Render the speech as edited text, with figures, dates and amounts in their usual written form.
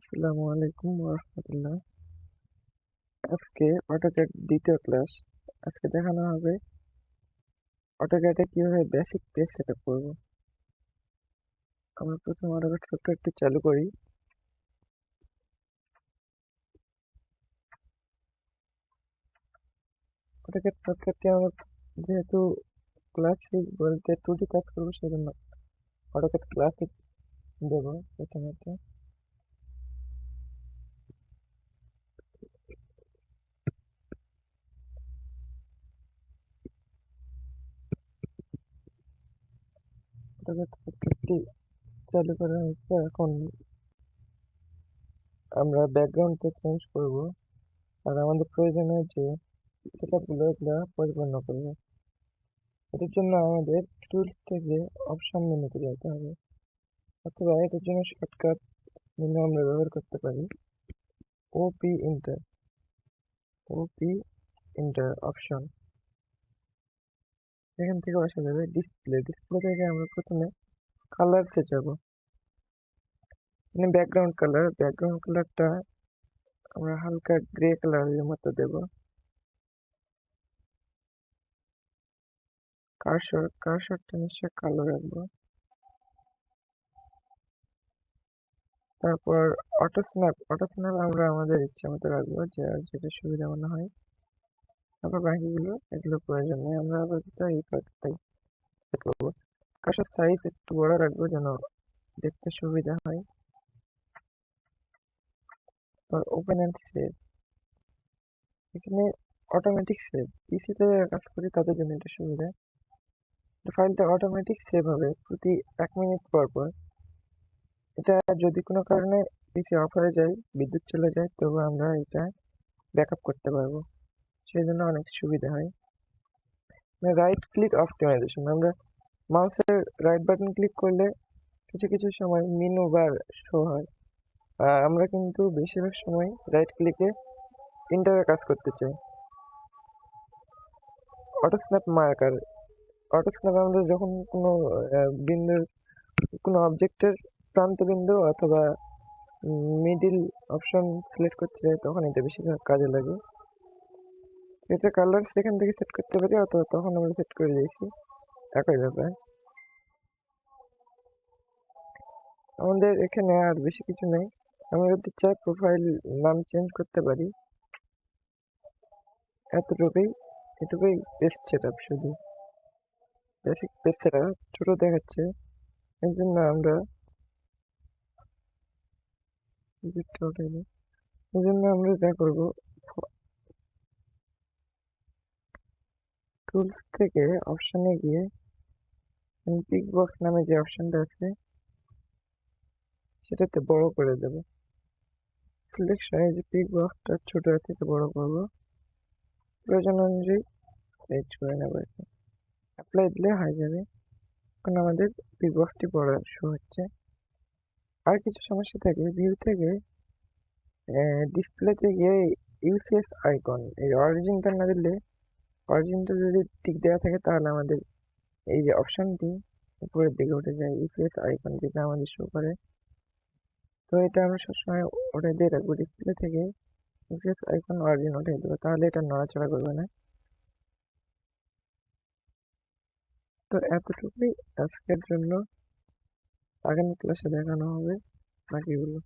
আসসালামু আলাইকুম ওরহমতুল্লাহ। আজকে অটোক্যাড দ্বিতীয় ক্লাস। আজকে দেখানো হবে অটোক্যাডে কিভাবে বেসিক পেজ সেটআপ করব। আমরা প্রথমে অটোক্যাড সফটওয়্যারটি চালু করি। অটোক্যাড সফটওয়্যারটি আমরা যেহেতু ক্লাসিক বলতে 2D কাজ করবো, সেজন্য অটোক্যাড ক্লাসিক দেবো প্রথমত। অটোক্যাড সফটওয়্যারটি চালু করা হয়েছে। এখন আমরা ব্যাকগ্রাউন্ডটা চেঞ্জ করব, আর আমাদের প্রয়োজনীয় যে সেটআপগুলো এগুলো পরিপূর্ণ করবো। এটার জন্য আমাদের টুলস থেকে অপশন মেনুতে যেতে হবে, অথবা এটার জন্য শর্টকাট মেনু আমরা ব্যবহার করতে পারি ওপি ইন্টার। ওপি ইন্টার অপশন, এখান থেকে আসা যাবে ডিসপ্লে। ডিসপ্লে থেকে আমরা প্রথমে কালারসে যাব। ব্যাকগ্রাউন্ড কালারটা আমরা হালকা গ্রে কালারের মতো দেব। কার্সরটা নিশ্চয় কালো রাখবো। তারপর অটো স্ন্যাপ আমরা আমাদের ইচ্ছা মতো রাখবো, যেটা সুবিধা মনে হয়। তারপর বাকিগুলো এগুলো প্রয়োজন নেই, আমরা আপাতত এই কয়েকটাই সেট করবো। কার্সর সাইজ একটু বড় রাখবো যেন দেখতে সুবিধা হয়। ওপেন অ্যান্ড সেভ, এখানে অটোমেটিক সেভ। পিসিতে কাজ করি তাদের জন্য এটা সুবিধা। ফাইলটা অটোমেটিক সেভ হবে প্রতি 1 মিনিট পর পর। এটা যদি কোনো কারণে পিসি অফ হয়ে যায়, বিদ্যুৎ চলে যায়, তবু আমরা এটা ব্যাকআপ করতে পারবো, সেই জন্য অনেক সুবিধা হয়। রাইট ক্লিক অপটিমাইজেশন, আমরা মাউসের রাইট বাটন ক্লিক করলে কিছু কিছু সময় মেনু বার শো হয়। আমরা কিন্তু বেশিরভাগ সময় রাইট ক্লিকে ইন্টারে কাজ করতে চাই। Auto snap marker, auto snap আমরা যখন কোনো অবজেক্টের প্রান্ত বিন্দু অথবা মিডিল অপশন সিলেক্ট করতে চাই, তখন এটা বেশিরভাগ কাজে লাগে। এটা কালার সেখান থেকে সেট করতে পারি, অথবা তখন আমরা সেট করে দিয়েছি, একই ব্যাপার। আমাদের এখানে আর বেশি কিছু নেই। আমরা যদি চাই প্রোফাইল নাম চেঞ্জ করতে পারি। এটুকুই পেজ সেটআপ। শুধু বেসিক পেজ সেটআপ ছোট দেখাচ্ছে, এই জন্য আমরা যা করবো, টুলস থেকে অপশনে গিয়ে পিক বক্স নামে যে অপশনটা আছে সেটাতে বড় করে দেব। সিলেকশনে যে পিক বক্সটা ছোট থেকে বড় করব, প্রয়োজন অনুযায়ী সাইজ করে নেব। অ্যাপ্লাই দিলে হয়ে যাবে। এখন আমাদের পিক বক্সটি বড় শো হচ্ছে। আর কিছু সমস্যা থাকে, ভিউ থেকে ডিসপ্লেতে গিয়ে ইউসিএস আইকন, এই অরিজিনটা না দিলে, অরিজিনটা যদি ঠিক দেওয়া থাকে তাহলে আমাদের এই যে অপশনটি উপরের দিকে উঠে যায়, ইউসিএস আইকন যেটা আমাদের শো করে। তো এটা আমরা সবসময় উঠে দিয়ে রাখবো, ডিসপ্লে থেকে ইউসিএস আইকন অরিজিন উঠে দেবো, তাহলে এটা নড়াচড়া করবে না। তো এতটুকুই আজকের জন্য, আগামী ক্লাসে দেখানো হবে বাকিগুলো।